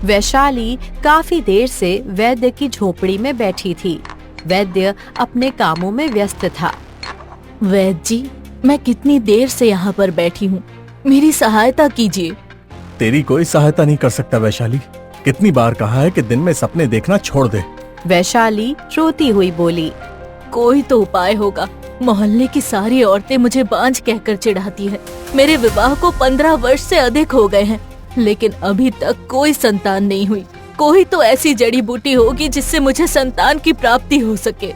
वैशाली काफी देर से वैद्य की झोपड़ी में बैठी थी। वैद्य अपने कामों में व्यस्त था। वैद्य जी, मैं कितनी देर से यहाँ पर बैठी हूँ, मेरी सहायता कीजिए। तेरी कोई सहायता नहीं कर सकता वैशाली। कितनी बार कहा है कि दिन में सपने देखना छोड़ दे। वैशाली रोती हुई बोली। कोई तो उपाय होगा। मोहल्ले की सारी औरतें मुझे बांझ कहकर चिढ़ाती है। मेरे विवाह को 15 वर्ष से अधिक हो गए हैं, लेकिन अभी तक कोई संतान नहीं हुई। कोई तो ऐसी जड़ी बूटी होगी जिससे मुझे संतान की प्राप्ति हो सके।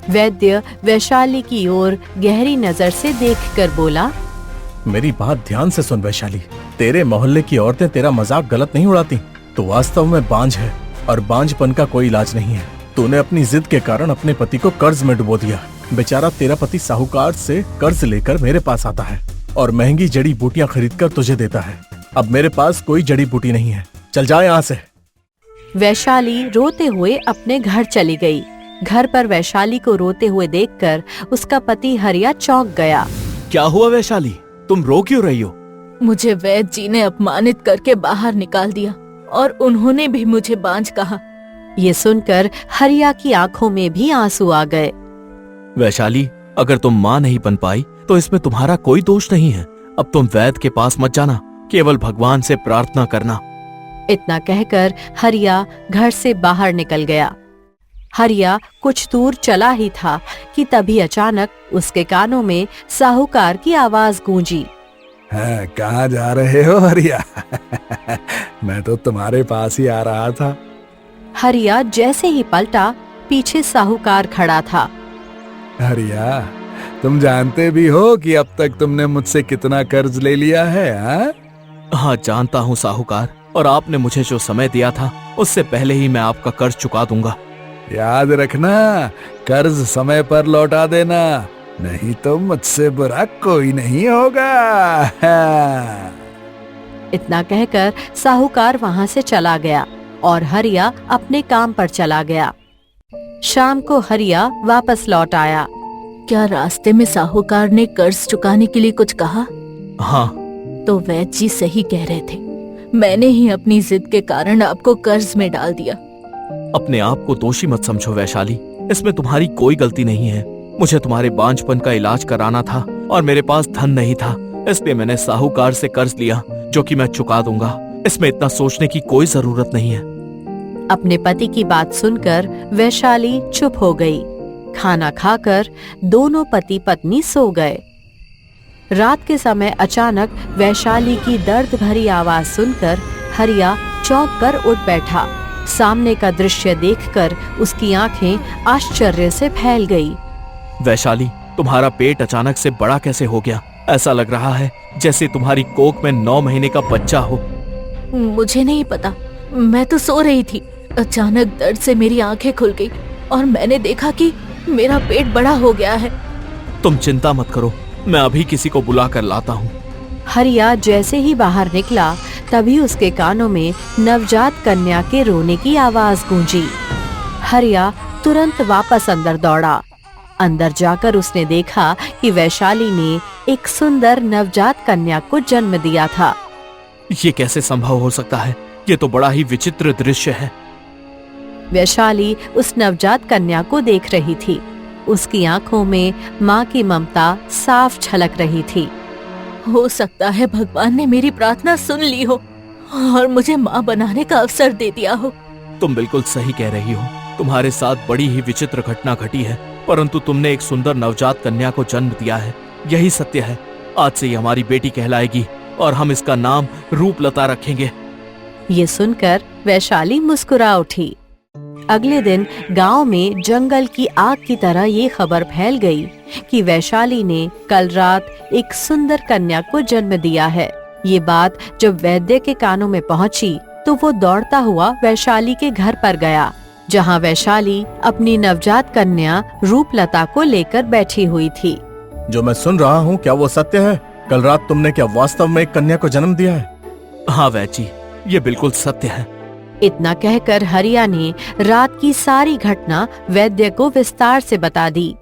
वैद्य वैशाली की ओर गहरी नजर से देखकर बोला। मेरी बात ध्यान से सुन वैशाली। तेरे मोहल्ले की औरतें तेरा मजाक गलत नहीं उड़ाती। तो वास्तव में बांझ है और बांझपन का कोई इलाज नहीं है। तूने अपनी जिद के कारण अपने पति को कर्ज में डुबो दिया। बेचारा तेरा पति साहूकार से कर्ज लेकर मेरे पास आता है और महंगी जड़ी बूटियां खरीदकर तुझे देता है। अब मेरे पास कोई जड़ी बूटी नहीं है, चल जा यहाँ से। वैशाली रोते हुए अपने घर चली गई। घर पर वैशाली को रोते हुए देखकर उसका पति हरिया चौंक गया। क्या हुआ वैशाली, तुम रो क्यों रही हो? मुझे वैद्य जी ने अपमानित करके बाहर निकाल दिया और उन्होंने भी मुझे बांझ कहा। ये सुनकर हरिया की आंखों में भी आंसू आ गए। वैशाली, अगर तुम माँ नहीं बन पाई तो इसमें तुम्हारा कोई दोष नहीं है। अब तुम वैद्य के पास मत जाना, केवल भगवान से प्रार्थना करना। इतना कहकर हरिया घर से बाहर निकल गया। हरिया कुछ दूर चला ही था कि तभी अचानक उसके कानों में साहूकार की आवाज गूंजी। कहाँ जा रहे हो हरिया? मैं तो तुम्हारे पास ही आ रहा था। हरिया जैसे ही पलटा, पीछे साहूकार खड़ा था। हरिया, तुम जानते भी हो कि अब तक तुमने मुझसे कितना कर्ज ले लिया है? हाँ जानता हूँ साहूकार, और आपने मुझे जो समय दिया था उससे पहले ही मैं आपका कर्ज चुका दूंगा। याद रखना, कर्ज समय पर लौटा देना, नहीं तो मुझसे बुरा कोई नहीं होगा। इतना कहकर साहूकार वहां से चला गया और हरिया अपने काम पर चला गया। शाम को हरिया वापस लौट आया। क्या रास्ते में साहूकार ने कर्ज चुकाने के लिए कुछ कहा? हाँ। तो वैद्य जी सही कह रहे थे। मैंने ही अपनी जिद के कारण आपको कर्ज में डाल दिया। अपने आप को दोषी मत समझो वैशाली, इसमें तुम्हारी कोई गलती नहीं है। मुझे तुम्हारे बांझपन का इलाज कराना था और मेरे पास धन नहीं था, इसलिए मैंने साहूकार से कर्ज लिया जो कि मैं चुका दूंगा। इसमें इतना सोचने की कोई जरूरत नहीं है। अपने पति की बात सुनकर वैशाली चुप हो गई। खाना खाकर दोनों पति पत्नी सो गए। रात के समय अचानक वैशाली की दर्द भरी आवाज सुनकर हरिया चौंक कर उठ बैठा। सामने का दृश्य देखकर उसकी आंखें आश्चर्य से फैल गई। वैशाली, तुम्हारा पेट अचानक से बड़ा कैसे हो गया? ऐसा लग रहा है जैसे तुम्हारी कोख में 9 महीने का बच्चा हो। मुझे नहीं पता, मैं तो सो रही थी। अचानक दर्द से मेरी आंखें खुल गई और मैंने देखा कि मेरा पेट बड़ा हो गया है। तुम चिंता मत करो, मैं अभी किसी को बुला कर लाता हूँ। हरिया जैसे ही बाहर निकला, तभी उसके कानों में नवजात कन्या के रोने की आवाज गूंजी। हरिया तुरंत वापस अंदर दौड़ा। अंदर जाकर उसने देखा कि वैशाली ने एक सुंदर नवजात कन्या को जन्म दिया था। ये कैसे संभव हो सकता है? ये तो बड़ा ही विचित्र दृश्य है। वैशाली उस नवजात कन्या को देख रही थी। उसकी आंखों में माँ की ममता साफ झलक रही थी। हो सकता है भगवान ने मेरी प्रार्थना सुन ली हो और मुझे माँ बनाने का अवसर दे दिया हो। तुम बिल्कुल सही कह रही हो। तुम्हारे साथ बड़ी ही विचित्र घटना घटी है, परंतु तुमने एक सुंदर नवजात कन्या को जन्म दिया है। यही सत्य है। आज से ये हमारी बेटी कहलाएगी और हम इसका नाम रूपलता रखेंगे। ये सुनकर वैशाली मुस्कुरा उठी। अगले दिन गांव में जंगल की आग की तरह ये खबर फैल गई कि वैशाली ने कल रात एक सुंदर कन्या को जन्म दिया है। ये बात जब वैद्य के कानों में पहुंची तो वो दौड़ता हुआ वैशाली के घर पर गया, जहां वैशाली अपनी नवजात कन्या रूपलता को लेकर बैठी हुई थी। जो मैं सुन रहा हूँ, क्या वो सत्य है? कल रात तुमने क्या वास्तव में एक कन्या को जन्म दिया है? हाँ वैद्य जी, ये बिल्कुल सत्य है। इतना कहकर हरिया ने रात की सारी घटना वैद्य को विस्तार से बता दी।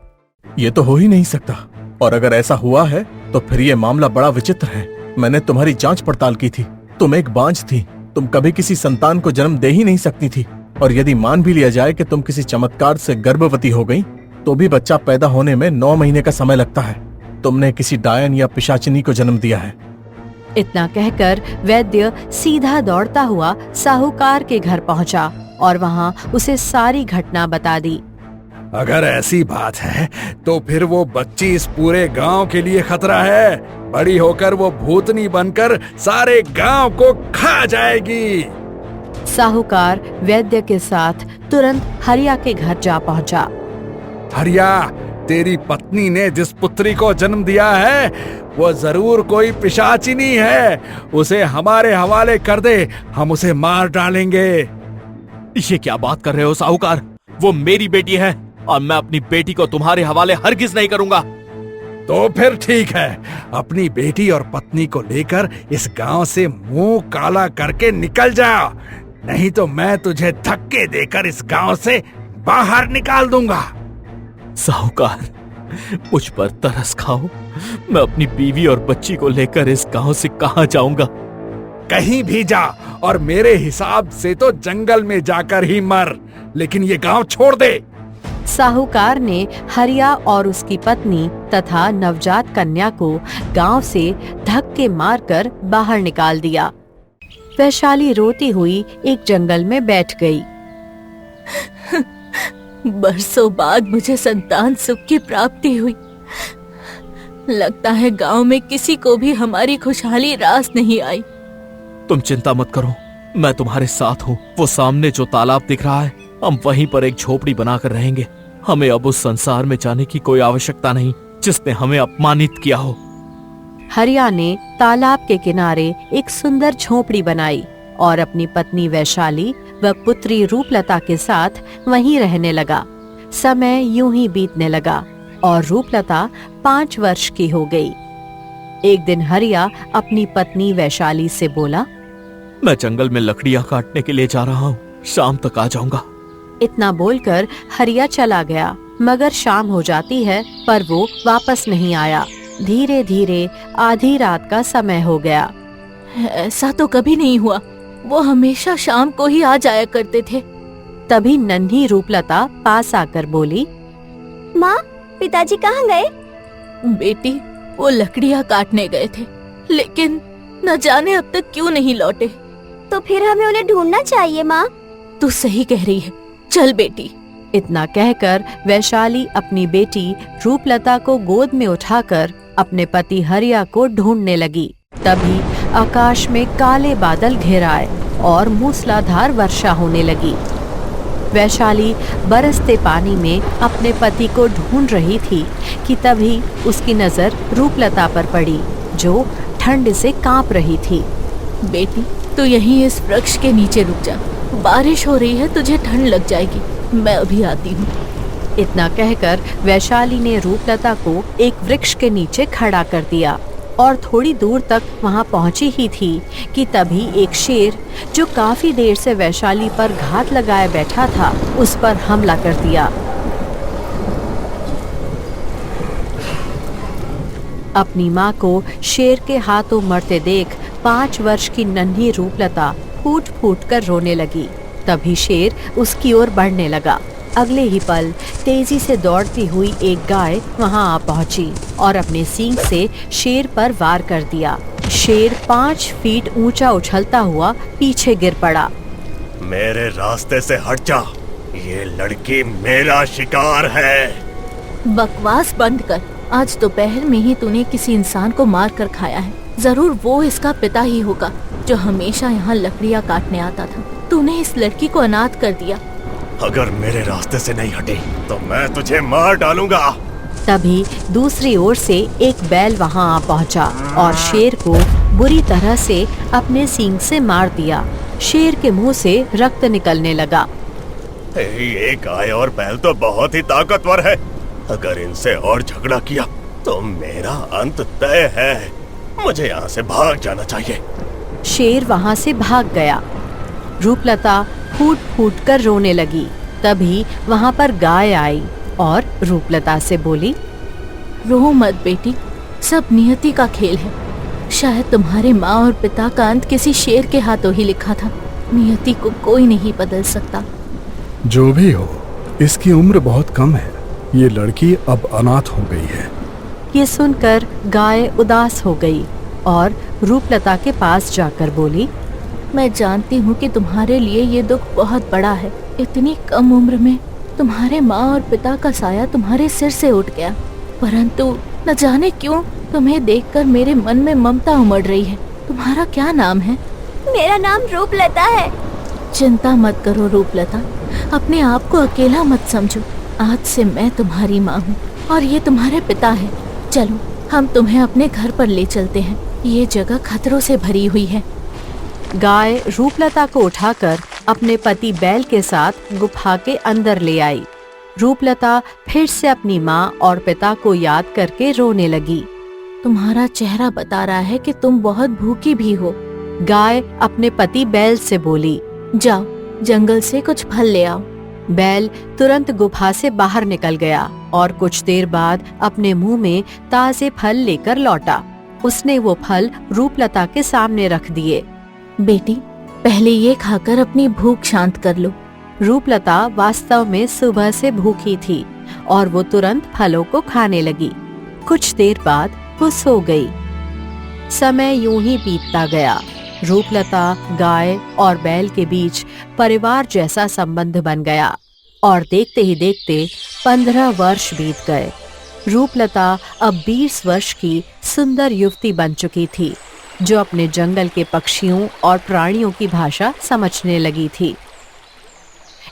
ये तो हो ही नहीं सकता, और अगर ऐसा हुआ है तो फिर ये मामला बड़ा विचित्र है। मैंने तुम्हारी जांच पड़ताल की थी, तुम एक बांझ थी, तुम कभी किसी संतान को जन्म दे ही नहीं सकती थी। और यदि मान भी लिया जाए कि तुम किसी चमत्कार से गर्भवती हो गई, तो भी बच्चा पैदा होने में 9 महीने का समय लगता है। तुमने किसी डायन या पिशाचिनी को जन्म दिया है। इतना कहकर वैद्य सीधा दौड़ता हुआ साहूकार के घर पहुंचा और वहां उसे सारी घटना बता दी। अगर ऐसी बात है तो फिर वो बच्ची इस पूरे गांव के लिए खतरा है। बड़ी होकर वो भूतनी बनकर सारे गांव को खा जाएगी। साहूकार वैद्य के साथ तुरंत हरिया के घर जा पहुंचा। हरिया, तेरी पत्नी ने जिस पुत्री को जन्म दिया है वो जरूर कोई पिशाचिनी है। उसे हमारे हवाले कर दे, हम उसे मार डालेंगे। ये क्या बात कर रहे हो साहूकार? वो मेरी बेटी है और मैं अपनी बेटी को तुम्हारे हवाले हरगिज नहीं करूंगा। तो फिर ठीक है, अपनी बेटी और पत्नी को लेकर इस गांव से मुंह काला करके निकल जा, नहीं तो मैं तुझे धक्के देकर इस गांव से बाहर निकाल दूंगा। साहूकार, मुझ पर तरस खाओ। मैं अपनी बीवी और बच्ची को लेकर इस गांव से कहां जाऊंगा? कहीं भी जा, और मेरे हिसाब से तो जंगल में जाकर ही मर, लेकिन ये गांव छोड़ दे। साहूकार ने हरिया और उसकी पत्नी तथा नवजात कन्या को गांव से धक्के मारकर बाहर निकाल दिया। वैशाली रोती हुई एक जंगल में बैठ गई। बरसों बाद मुझे संतान सुख की प्राप्ति हुई। लगता है गांव में किसी को भी हमारी खुशहाली रास नहीं आई। तुम चिंता मत करो, मैं तुम्हारे साथ हूँ। वो सामने जो तालाब दिख रहा है, हम वहीं पर एक झोपड़ी बनाकर रहेंगे। हमें अब उस संसार में जाने की कोई आवश्यकता नहीं जिसने हमें अपमानित किया हो। हरिया ने तालाब के किनारे एक सुंदर झोपड़ी बनाई और अपनी पत्नी वैशाली व पुत्री रूपलता के साथ वहीं रहने लगा। समय यूं ही बीतने लगा और रूपलता 5 वर्ष की हो गई। एक दिन हरिया अपनी पत्नी वैशाली से बोला, मैं जंगल में लकड़ियां काटने के लिए जा रहा हूँ, शाम तक आ जाऊंगा। इतना बोलकर हरिया चला गया, मगर शाम हो जाती है पर वो वापस नहीं आया। धीरे धीरे आधी रात का समय हो गया। ऐसा तो कभी नहीं हुआ, वो हमेशा शाम को ही आ जाया करते थे। तभी नन्ही रूपलता पास आकर बोली, माँ, पिताजी कहाँ गए? बेटी, वो लकड़ियां काटने गए थे, लेकिन न जाने अब तक क्यों नहीं लौटे। तो फिर हमें उन्हें ढूंढना चाहिए माँ। तू सही कह रही है, चल बेटी। इतना कहकर वैशाली अपनी बेटी रूपलता को गोद में उठाकर अपने पति हरिया को ढूंढने लगी। तभी आकाश में काले बादल घिर आए और मूसलाधार वर्षा होने लगी। वैशाली बरसते पानी में अपने पति को ढूंढ रही थी कि तभी उसकी नजर रूपलता पर पड़ी, जो ठंड से कांप रही थी। बेटी, तू यहीं इस वृक्ष के नीचे रुक जा। बारिश हो रही है, तुझे ठंड लग जाएगी। मैं अभी आती हूँ। इतना कहकर वैशाली ने रूपलता को एक वृक्ष के नीचे खड़ा कर दिया और थोड़ी दूर तक वहां पहुंची ही थी कि तभी एक शेर, जो काफी देर से वैशाली पर घात लगाए बैठा था, उस पर हमला कर दिया। अपनी माँ को शेर के हाथों मरते देख 5 वर्ष की नन्ही रूपलता फूट फूट कर रोने लगी। तभी शेर उसकी ओर बढ़ने लगा। अगले ही पल तेजी से दौड़ती हुई एक गाय वहां आ पहुंची और अपने सींग से शेर पर वार कर दिया। शेर 5 फीट ऊंचा उछलता हुआ पीछे गिर पड़ा। मेरे रास्ते से हट जा, ये लड़की मेरा शिकार है। बकवास बंद कर। आज दोपहर में ही तूने किसी इंसान को मार कर खाया है। जरूर वो इसका पिता ही होगा, जो हमेशा यहाँ लकड़ियाँ काटने आता था। तूने इस लड़की को अनाथ कर दिया। अगर मेरे रास्ते से नहीं हटी तो मैं तुझे मार डालूंगा। तभी दूसरी ओर से एक बैल वहां आ पहुंचा और शेर को बुरी तरह से अपने सींग से मार दिया। शेर के मुंह से रक्त निकलने लगा। ये गाय और बैल तो बहुत ही ताकतवर है। अगर इनसे और झगड़ा किया तो मेरा अंत तय है। मुझे यहाँ से भाग जाना चाहिए। शेर वहां से भाग गया। रूपलता फूट फूट कर रोने लगी। तभी वहां पर गाय आई और रूपलता से बोली, रो मत बेटी, सब नियति का खेल है। शायद तुम्हारे माँ और पिता का अंत किसी शेर के हाथों ही लिखा था। नियति को कोई नहीं बदल सकता। जो भी हो, इसकी उम्र बहुत कम है। ये लड़की अब अनाथ हो गई है। ये सुनकर गाय उदास हो गई और रूपलता के पास जाकर बोली, मैं जानती हूँ कि तुम्हारे लिए ये दुख बहुत बड़ा है। इतनी कम उम्र में तुम्हारे माँ और पिता का साया तुम्हारे सिर से उठ गया, परंतु न जाने क्यों तुम्हें देखकर मेरे मन में ममता उमड़ रही है। तुम्हारा क्या नाम है? मेरा नाम रूपलता है। चिंता मत करो रूपलता, अपने आप को अकेला मत समझो। आज से मैं तुम्हारी माँ हूँ और ये तुम्हारे पिता है। चलो हम तुम्हें अपने घर पर ले चलते हैं। ये जगह खतरों से भरी हुई है। गाय रूपलता को उठाकर अपने पति बैल के साथ गुफा के अंदर ले आई। रूपलता फिर से अपनी माँ और पिता को याद करके रोने लगी। तुम्हारा चेहरा बता रहा है कि तुम बहुत भूखी भी हो। गाय अपने पति बैल से बोली, जाओ जंगल से कुछ फल ले आओ। बैल तुरंत गुफा से बाहर निकल गया और कुछ देर बाद अपने मुंह में ताजे फल लेकर लौटा। उसने वो फल रूपलता के सामने रख दिए। बेटी, पहले ये खाकर अपनी भूख शांत कर लो। रूपलता वास्तव में सुबह से भूखी थी और वो तुरंत फलों को खाने लगी। कुछ देर बाद वो सो गई। समय यूं ही बीतता गया। रूपलता, गाय और बैल के बीच परिवार जैसा संबंध बन गया और देखते ही देखते 15 वर्ष बीत गए। रूपलता अब 20 वर्ष की सुंदर युवती बन चुकी थी, जो अपने जंगल के पक्षियों और प्राणियों की भाषा समझने लगी थी।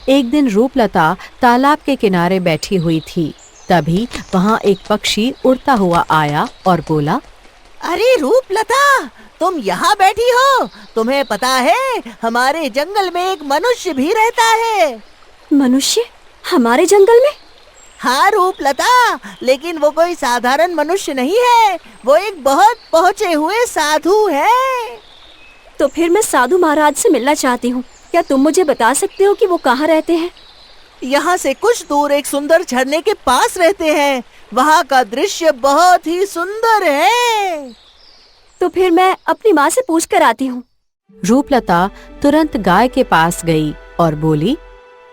एक दिन रूपलता तालाब के किनारे बैठी हुई थी। तभी वहाँ एक पक्षी उड़ता हुआ आया और बोला, अरे रूपलता, तुम यहाँ बैठी हो? तुम्हें पता है हमारे जंगल में एक मनुष्य भी रहता है। मनुष्य? हमारे जंगल में? हाँ रूपलता, लेकिन वो कोई साधारण मनुष्य नहीं है। वो एक बहुत पहुँचे हुए साधु है। तो फिर मैं साधु महाराज से मिलना चाहती हूँ। क्या तुम मुझे बता सकते हो कि वो कहाँ रहते हैं? यहाँ से कुछ दूर एक सुंदर झरने के पास रहते हैं। वहाँ का दृश्य बहुत ही सुंदर है। तो फिर मैं अपनी माँ से पूछ कर आती हूँ। रूपलता तुरंत गाय के पास गई और बोली,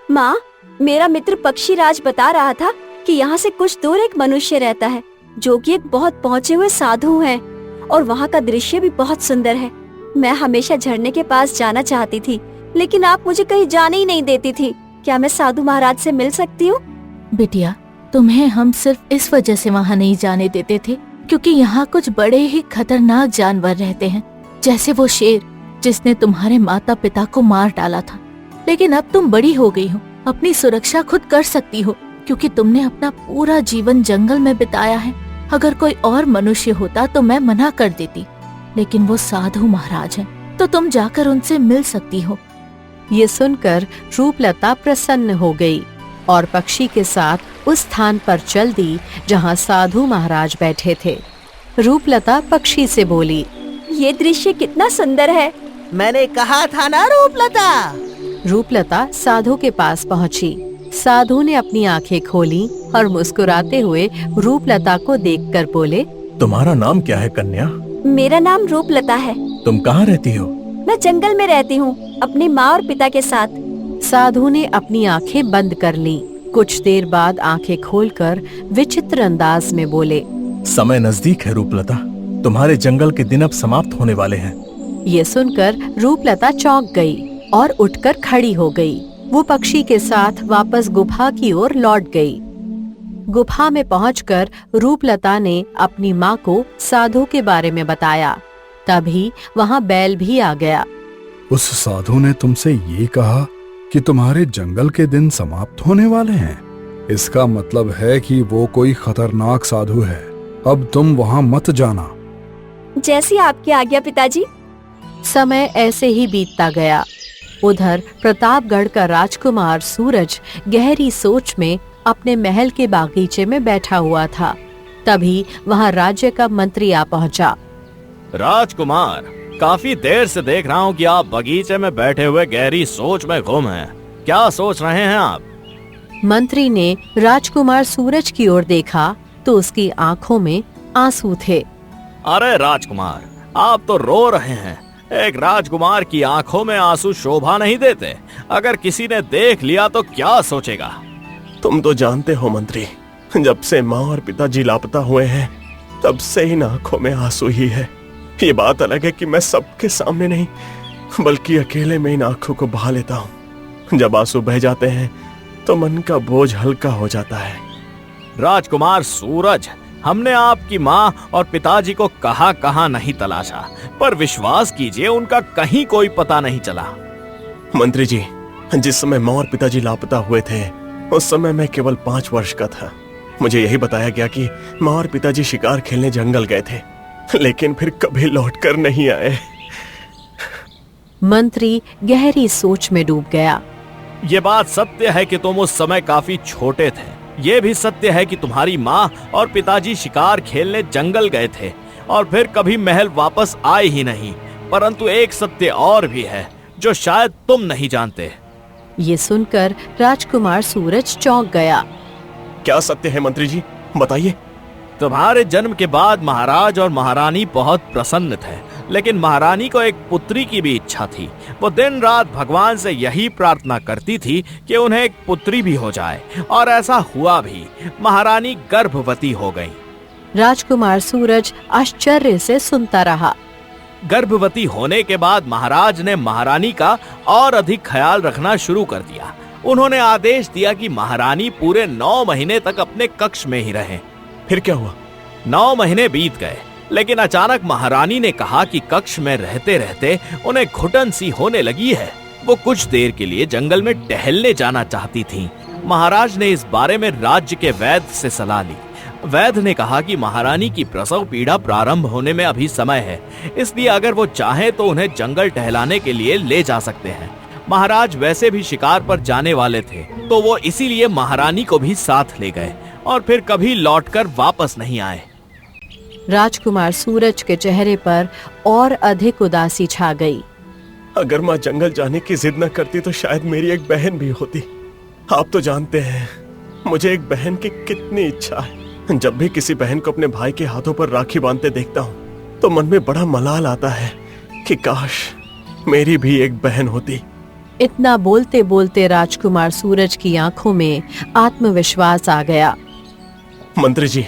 माँ, मेरा मित्र पक्षीराज बता रहा था कि यहाँ से कुछ दूर एक मनुष्य रहता है, जो कि एक बहुत पहुँचे हुए साधु हैं, और वहाँ का दृश्य भी बहुत सुंदर है। मैं हमेशा झरने के पास जाना चाहती थी, लेकिन आप मुझे कहीं जाने ही नहीं देती थी। क्या मैं साधु महाराज से मिल सकती हूँ? बिटिया, तुम्हें हम सिर्फ इस वजह से वहाँ नहीं जाने देते थे क्योंकि यहाँ कुछ बड़े ही खतरनाक जानवर रहते हैं, जैसे वो शेर जिसने तुम्हारे माता पिता को मार डाला था। लेकिन अब तुम बड़ी हो गई हो, अपनी सुरक्षा खुद कर सकती हो, क्योंकि तुमने अपना पूरा जीवन जंगल में बिताया है। अगर कोई और मनुष्य होता तो मैं मना कर देती, लेकिन वो साधु महाराज हैं, तो तुम जाकर उनसे मिल सकती हो। ये सुनकर रूपलता प्रसन्न हो गई और पक्षी के साथ उस स्थान पर चल दी जहाँ साधु महाराज बैठे थे। रूपलता पक्षी से बोली, ये दृश्य कितना सुंदर है। मैंने कहा था ना रूपलता। रूपलता साधु के पास पहुँची। साधु ने अपनी आंखें खोली और मुस्कुराते हुए रूपलता को देखकर बोले, तुम्हारा नाम क्या है कन्या? मेरा नाम रूपलता है। तुम कहाँ रहती हो? मैं जंगल में रहती हूँ, अपनी माँ और पिता के साथ। साधु ने अपनी आंखें बंद कर ली। कुछ देर बाद आंखें खोलकर विचित्र अंदाज में बोले, समय नजदीक है रूपलता, तुम्हारे जंगल के दिन अब समाप्त होने वाले हैं। ये सुनकर रूपलता चौंक गई और उठकर खड़ी हो गई। वो पक्षी के साथ वापस गुफा की ओर लौट गई। गुफा में पहुंचकर रूपलता ने अपनी माँ को साधु के बारे में बताया। तभी वहाँ बैल भी आ गया। उस साधु ने तुमसे ये कहा कि तुम्हारे जंगल के दिन समाप्त होने वाले हैं। इसका मतलब है कि वो कोई खतरनाक साधु है। अब तुम वहाँ मत जाना। जैसी आपकी आज्ञा पिताजी। समय ऐसे ही बीतता गया। उधर प्रतापगढ़ का राजकुमार सूरज गहरी सोच में अपने महल के बागीचे में बैठा हुआ था। तभी वहाँ राज्य का मंत्री आ पहुँचा। राजकुमार, काफी देर से देख रहा हूँ कि आप बगीचे में बैठे हुए गहरी सोच में गुम हैं। क्या सोच रहे हैं आप? मंत्री ने राजकुमार सूरज की ओर देखा तो उसकी आंखों में आंसू थे। अरे राजकुमार, आप तो रो रहे हैं। एक राजकुमार की आंखों में आंसू शोभा नहीं देते। अगर किसी ने देख लिया तो क्या सोचेगा? तुम तो जानते हो मंत्री, जब से माँ और पिताजी लापता हुए हैं तब से इन आंखों में आंसू ही है। ये बात अलग है कि मैं सबके सामने नहीं बल्कि अकेले में इन आंखों को बहा लेता हूँ। जब आंसू बह जाते हैं तो मन का बोझ हल्का हो जाता है। राजकुमार सूरज, हमने आपकी माँ और पिताजी को कहाँ नहीं तलाशा, पर विश्वास कीजिए उनका कहीं कोई पता नहीं चला। मंत्री जी, जिस समय माँ और पिताजी लापता हुए थे उस समय मैं केवल 5 वर्ष का था। मुझे यही बताया गया कि माँ और पिताजी शिकार खेलने जंगल गए थे, लेकिन फिर कभी लौटकर नहीं आए। मंत्री गहरी सोच में डूब गया। ये बात सत्य है कि तुम उस समय काफी छोटे थे। ये भी सत्य है कि तुम्हारी माँ और पिताजी शिकार खेलने जंगल गए थे और फिर कभी महल वापस आए ही नहीं। परंतु एक सत्य और भी है जो शायद तुम नहीं जानते। ये सुनकर राजकुमार सूरज चौंक गया। क्या सत्य है मंत्री जी, बताइए। तुम्हारे जन्म के बाद महाराज और महारानी बहुत प्रसन्न थे, लेकिन महारानी को एक पुत्री की भी इच्छा थी। वो दिन रात भगवान से यही प्रार्थना करती थी कि उन्हें एक पुत्री भी हो जाए, और ऐसा हुआ भी। महारानी गर्भवती हो गई। राजकुमार सूरज आश्चर्य से सुनता रहा। गर्भवती होने के बाद महाराज ने महारानी का और अधिक ख्याल रखना शुरू कर दिया। उन्होंने आदेश दिया कि महारानी पूरे 9 महीने तक अपने कक्ष में ही रहे। फिर क्या हुआ? 9 महीने बीत गए, लेकिन अचानक महारानी ने कहा कि कक्ष में रहते रहते उन्हें घुटन सी होने लगी है। वो कुछ देर के लिए जंगल में टहलने जाना चाहती थीं। महाराज ने इस बारे में राज्य के वैद्य से सलाह ली। वैद्य ने कहा कि महारानी की प्रसव पीड़ा प्रारंभ होने में अभी समय है, इसलिए अगर वो चाहें तो उन्हें जंगल टहलाने के लिए ले जा सकते हैं। महाराज वैसे भी शिकार पर जाने वाले थे, तो वो इसीलिए महारानी को भी साथ ले गए और फिर कभी लौटकर वापस नहीं आए। राजकुमार सूरज के चेहरे पर और अधिक उदासी छा गई। अगर माँ जंगल जाने की जिद न करती तो शायद मेरी एक बहन भी होती। आप तो जानते हैं मुझे एक बहन की कितनी इच्छा है। जब भी किसी बहन को अपने भाई के हाथों पर राखी बांधते देखता हूँ तो मन में बड़ा मलाल आता है कि काश मेरी भी एक बहन होती। इतना बोलते बोलते राजकुमार सूरज की आंखों में आत्मविश्वास आ गया। मंत्री जी,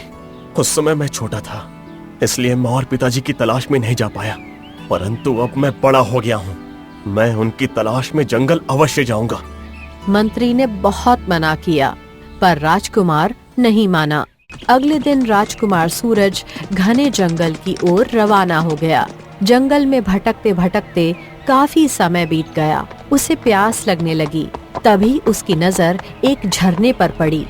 उस समय मैं छोटा था, इसलिए माँ और पिताजी की तलाश में नहीं जा पाया, परंतु अब मैं बड़ा हो गया हूँ। मैं उनकी तलाश में जंगल अवश्य जाऊंगा। मंत्री ने बहुत मना किया, पर राजकुमार नहीं माना। अगले दिन राजकुमार सूरज घने जंगल की ओर रवाना हो गया। जंगल में भटकते भटकते काफी समय बीत गया। उसे प्यास लगने लगी। तभी उसकी नजर एक झरने पर पड़ी।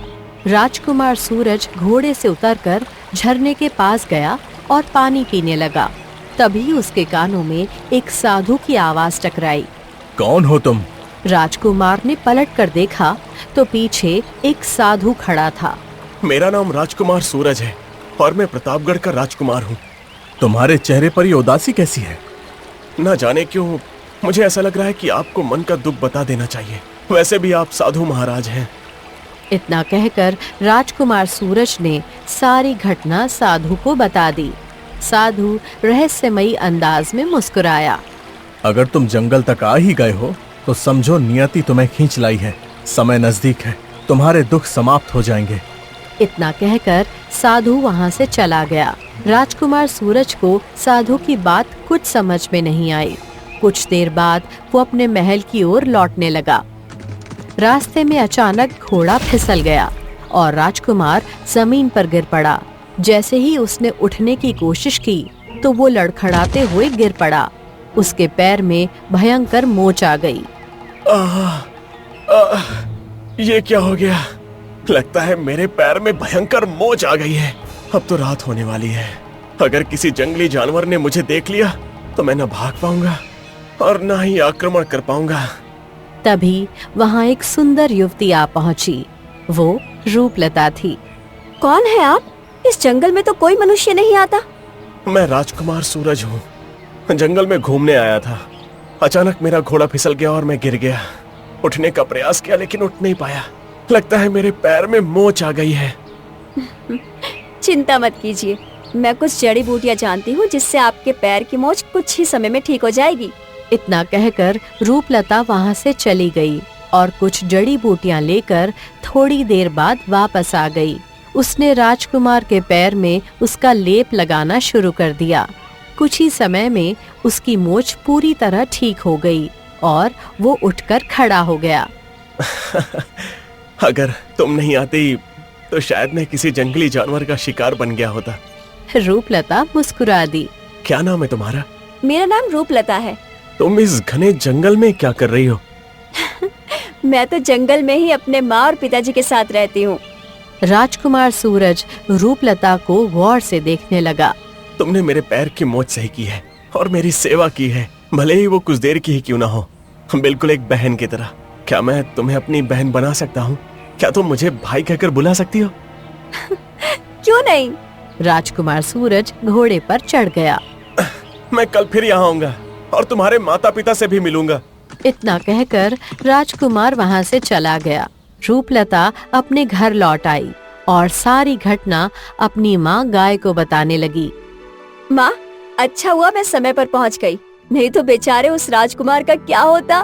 राजकुमार सूरज घोड़े से उतरकर झरने के पास गया और पानी पीने लगा। तभी उसके कानों में एक साधु की आवाज टकराई। कौन हो तुम? राजकुमार ने पलटकर देखा तो पीछे एक साधु खड़ा था। मेरा नाम राजकुमार सूरज है और मैं प्रतापगढ़ का राजकुमार हूँ। तुम्हारे चेहरे पर ये उदासी कैसी है? न जाने क्यों मुझे ऐसा लग रहा है कि आपको मन का दुख बता देना चाहिए। वैसे भी आप साधु महाराज हैं। इतना कहकर राजकुमार सूरज ने सारी घटना साधु को बता दी। साधु रहस्यमयी अंदाज में मुस्कुराया। अगर तुम जंगल तक आ ही गए हो तो समझो नियति तुम्हें खींच लाई है। समय नजदीक है, तुम्हारे दुख समाप्त हो जाएंगे। इतना कहकर साधु वहां से चला गया। राजकुमार सूरज को साधु की बात कुछ समझ में नहीं आई। कुछ देर बाद वो अपने महल की ओर लौटने लगा। रास्ते में अचानक घोड़ा फिसल गया और राजकुमार जमीन पर गिर पड़ा। जैसे ही उसने उठने की कोशिश की तो वो लड़खड़ाते हुए गिर पड़ा। उसके पैर में भयंकर मोच आ गई। ये क्या हो गया? लगता है मेरे पैर में भयंकर मोच आ गई है। अब तो रात होने वाली है। अगर किसी जंगली जानवर ने मुझे देख लिया तो मैं न भाग पाऊंगा और न ही आक्रमण कर पाऊंगा। तभी वहाँ एक सुंदर युवती आ पहुँची। वो रूपलता थी। कौन है आप? इस जंगल में तो कोई मनुष्य नहीं आता। मैं राजकुमार सूरज हूँ। जंगल में घूमने आया था। अचानक मेरा घोड़ा फिसल गया और मैं गिर गया। उठने का प्रयास किया लेकिन उठ नहीं पाया। लगता है मेरे पैर में मोच आ गई है। चिंता मत कीजिए, मैं कुछ जड़ी बूटियाँ जानती हूँ जिससे आपके पैर की मोच कुछ ही समय में ठीक हो जाएगी। इतना कहकर रूपलता वहाँ से चली गई और कुछ जड़ी बूटियां लेकर थोड़ी देर बाद वापस आ गई। उसने राजकुमार के पैर में उसका लेप लगाना शुरू कर दिया। कुछ ही समय में उसकी मोच पूरी तरह ठीक हो गई और वो उठकर खड़ा हो गया। अगर तुम नहीं आती तो शायद मैं किसी जंगली जानवर का शिकार बन गया होता। रूपलता मुस्कुरा दी। क्या नाम है तुम्हारा? मेरा नाम रूपलता है। तुम इस घने जंगल में क्या कर रही हो? मैं तो जंगल में ही अपने माँ और पिताजी के साथ रहती हूँ। राजकुमार सूरज रूपलता को गौर से देखने लगा। तुमने मेरे पैर की मोच सही की है और मेरी सेवा की है, भले ही वो कुछ देर की ही क्यों ना हो, बिल्कुल एक बहन की तरह। क्या मैं तुम्हें अपनी बहन बना सकता हूँ? क्या तुम मुझे भाई कहकर बुला सकती हो? क्यों नहीं? राजकुमार सूरज घोड़े पर चढ़ गया। मैं कल फिर यहाँ आऊंगा और तुम्हारे माता पिता से भी मिलूंगा। इतना कहकर राजकुमार वहाँ से चला गया। रूपलता अपने घर लौट आई और सारी घटना अपनी माँ गाय को बताने लगी। माँ, अच्छा हुआ मैं समय पर पहुँच गई, नहीं तो बेचारे उस राजकुमार का क्या होता।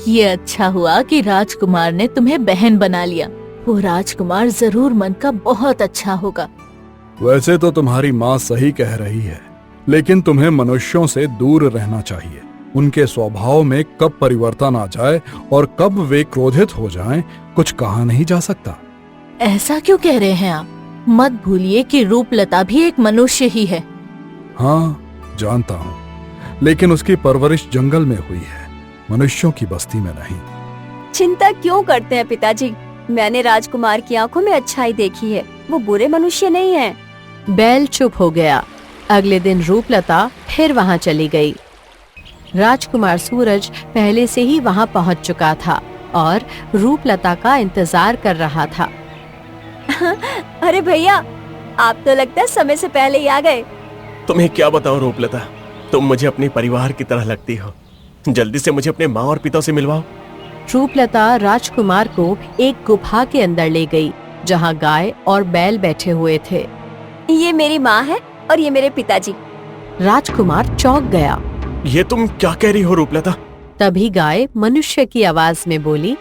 ये अच्छा हुआ कि राजकुमार ने तुम्हें बहन बना लिया। वो राजकुमार जरूर मन का बहुत अच्छा होगा। वैसे तो तुम्हारी माँ सही कह रही है, लेकिन तुम्हें मनुष्यों से दूर रहना चाहिए। उनके स्वभाव में कब परिवर्तन आ जाए और कब वे क्रोधित हो जाएं, कुछ कहा नहीं जा सकता। ऐसा क्यों कह रहे हैं आप? मत भूलिए कि रूपलता भी एक मनुष्य ही है। हाँ, जानता हूँ, लेकिन उसकी परवरिश जंगल में हुई है, मनुष्यों की बस्ती में नहीं। चिंता क्यों करते हैं पिताजी? मैंने राजकुमार की आंखों में अच्छाई देखी है, वो बुरे मनुष्य नहीं है। बैल चुप हो गया। अगले दिन रूपलता फिर वहाँ चली गई। राजकुमार सूरज पहले से ही वहाँ पहुँच चुका था और रूपलता का इंतजार कर रहा था। अरे भैया, आप तो लगता है समय से पहले ही आ गए। तुम्हें क्या बताऊं रूपलता, तुम मुझे अपने परिवार की तरह लगती हो। जल्दी से मुझे अपने माँ और पिता से मिलवाओ। रूपलता राजकुमार को एक गुफा के अंदर ले गई, जहाँ गाय और बैल बैठे हुए थे। ये मेरी माँ है और ये मेरे पिताजी। राजकुमार चौंक गया। ये तुम क्या कह रही हो रूपलता? तभी गाय मनुष्य की आवाज में बोली,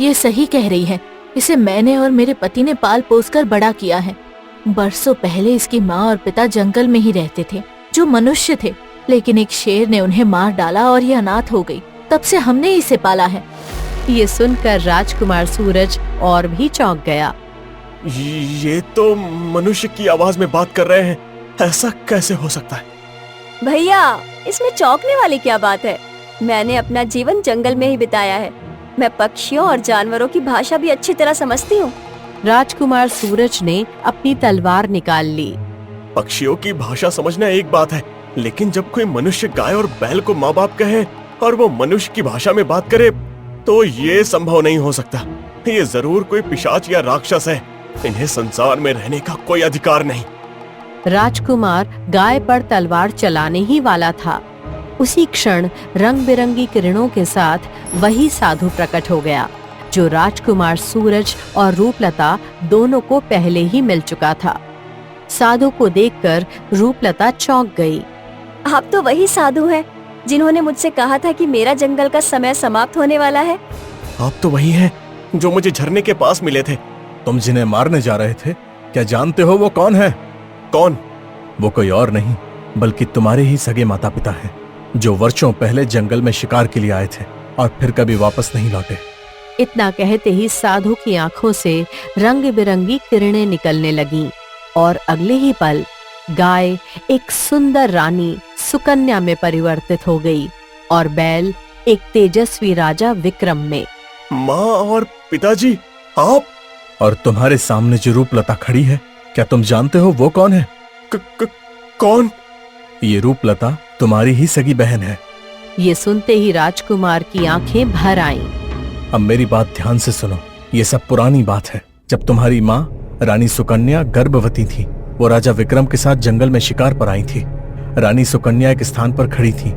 ये सही कह रही है। इसे मैंने और मेरे पति ने पाल पोस कर बड़ा किया है। बरसों पहले इसकी माँ और पिता जंगल में ही रहते थे, जो मनुष्य थे, लेकिन एक शेर ने उन्हें मार डाला और यह अनाथ हो गई। तब से हमने इसे पाला है। ये सुनकर राजकुमार सूरज और भी चौंक गया। ये तो मनुष्य की आवाज में बात कर रहे हैं, ऐसा कैसे हो सकता है? भैया, इसमें चौंकने वाली क्या बात है? मैंने अपना जीवन जंगल में ही बिताया है। मैं पक्षियों और जानवरों की भाषा भी अच्छी तरह समझती हूँ। राजकुमार सूरज ने अपनी तलवार निकाल ली। पक्षियों की भाषा समझना एक बात है, लेकिन जब कोई मनुष्य गाय और बैल को माँ बाप कहे और वो मनुष्य की भाषा में बात करे, तो ये संभव नहीं हो सकता। ये जरूर कोई पिशाच या राक्षस है। इन्हें संसार में रहने का कोई अधिकार नहीं। राजकुमार गाय पर तलवार चलाने ही वाला था। उसी क्षण रंग बिरंगी किरणों के साथ वही साधु प्रकट हो गया, जो राजकुमार सूरज और रूपलता दोनों को पहले ही मिल चुका था। साधु को देखकर रूपलता चौंक गई। आप तो वही साधु हैं जिन्होंने मुझसे कहा था कि मेरा जंगल का समय समाप्त होने वाला है। आप तो वही हैं जो मुझे झरने के पास मिले थे। तुम जिन्हें मारने जा रहे थे, क्या जानते हो वो कौन है? कौन? वो कोई और नहीं बल्कि तुम्हारे ही सगे माता पिता हैं, जो वर्षों पहले जंगल में शिकार के लिए आए थे और फिर कभी वापस नहीं लौटे। इतना कहते ही साधु की आंखों से रंग बिरंगी किरणें निकलने लगीं और अगले ही पल गाय एक सुंदर रानी सुकन्या में परिवर्तित हो गई और बैल एक तेजस्वी राजा विक्रम में। माँ और पिताजी, आप? और तुम्हारे सामने जो रूपलता खड़ी है, क्या तुम जानते हो वो कौन है? कौन? ये रूपलता तुम्हारी ही सगी बहन है। ये सुनते ही राजकुमार की आंखें भर आईं। अब मेरी बात ध्यान से सुनो। ये सब पुरानी बात है। जब तुम्हारी माँ रानी सुकन्या गर्भवती थी, वो राजा विक्रम के साथ जंगल में शिकार पर आई थी। रानी सुकन्या एक स्थान पर खड़ी थी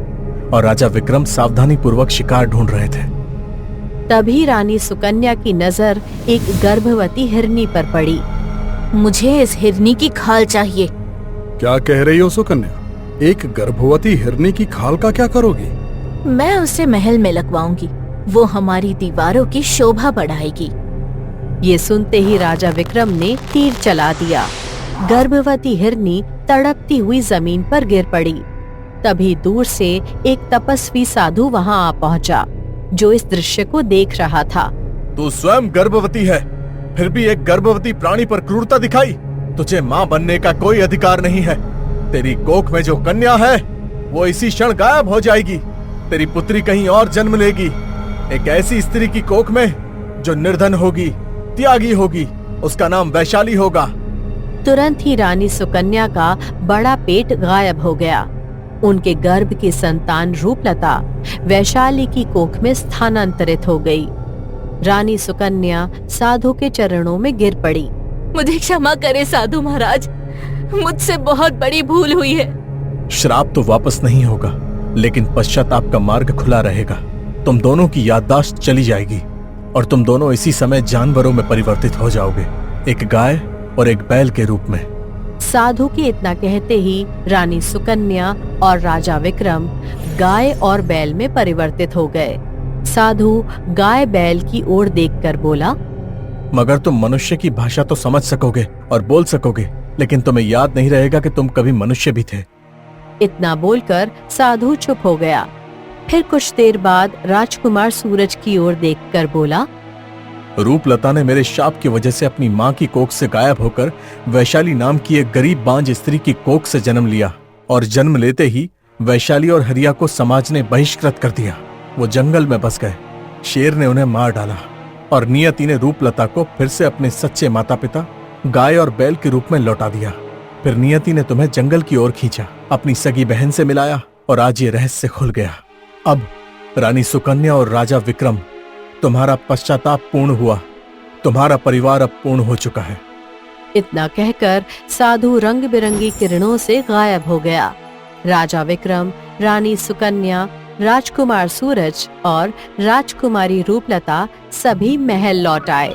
और राजा विक्रम सावधानी पूर्वक शिकार ढूंढ रहे थे। तभी रानी सुकन्या की नजर एक गर्भवती हिरनी पर पड़ी। मुझे इस हिरनी की खाल चाहिए। क्या कह रही हो सुकन्या? एक गर्भवती हिरनी की खाल का क्या करोगी? मैं उसे महल में लगवाऊंगी। वो हमारी दीवारों की शोभा बढ़ाएगी। ये सुनते ही राजा विक्रम ने तीर चला दिया। गर्भवती हिरनी तड़पती हुई जमीन पर गिर पड़ी। तभी दूर से एक तपस्वी साधु वहां आ पहुंचा, जो इस दृश्य को देख रहा था। तू स्वयं गर्भवती है, फिर भी एक गर्भवती प्राणी पर क्रूरता दिखाई। तुझे मां बनने का कोई अधिकार नहीं है। तेरी कोख में जो कन्या है वो इसी क्षण गायब हो जाएगी। तेरी पुत्री कहीं और जन्म लेगी, एक ऐसी स्त्री की कोख में जो निर्धन होगी, त्यागी होगी। उसका नाम वैशाली होगा। तुरंत ही रानी सुकन्या का बड़ा पेट गायब हो गया। उनके गर्भ की संतान रूपलता वैशाली की कोख में स्थानांतरित हो गई। रानी सुकन्या साधु के चरणों में गिर पड़ी। मुझे क्षमा करे साधु महाराज, मुझसे बहुत बड़ी भूल हुई है। श्राप तो वापस नहीं होगा, लेकिन पश्चाताप का मार्ग खुला रहेगा। तुम दोनों की याददाश्त चली जाएगी और तुम दोनों इसी समय जानवरों में परिवर्तित हो जाओगे, एक गाय और एक बैल के रूप में। साधु के इतना कहते ही रानी सुकन्या और राजा विक्रम गाय और बैल में परिवर्तित हो गए। साधु गाय बैल की ओर देखकर बोला, मगर तुम मनुष्य की भाषा तो समझ सकोगे और बोल सकोगे, लेकिन तुम्हें याद नहीं रहेगा कि तुम कभी मनुष्य भी थे। इतना बोलकर साधु चुप हो गया। फिर कुछ देर बाद राजकुमार सूरज की ओर देखकर बोला, रूपलता ने मेरे शाप की वजह से अपनी मां की कोख से गायब होकर वैशाली नाम की एक गरीब बांझ स्त्री की कोख से जन्म लिया, और जन्म लेते ही वैशाली और हरिया को समाज ने बहिष्कृत कर दिया। वो जंगल में बस गए। शेर ने उन्हें मार डाला और नियति ने रूपलता को फिर से अपने सच्चे माता पिता गाय और बैल के रूप में लौटा दिया। फिर नियति ने तुम्हें जंगल की ओर खींचा, अपनी सगी बहन से मिलाया, और आज ये रहस्य खुल गया। अब रानी सुकन्या और राजा विक्रम, तुम्हारा पश्चाताप पूर्ण हुआ। तुम्हारा परिवार अब पूर्ण हो चुका है। इतना कहकर साधु रंग बिरंगी किरणों से गायब हो गया। राजा विक्रम, रानी सुकन्या, राजकुमार सूरज और राजकुमारी रूपलता सभी महल लौट आए।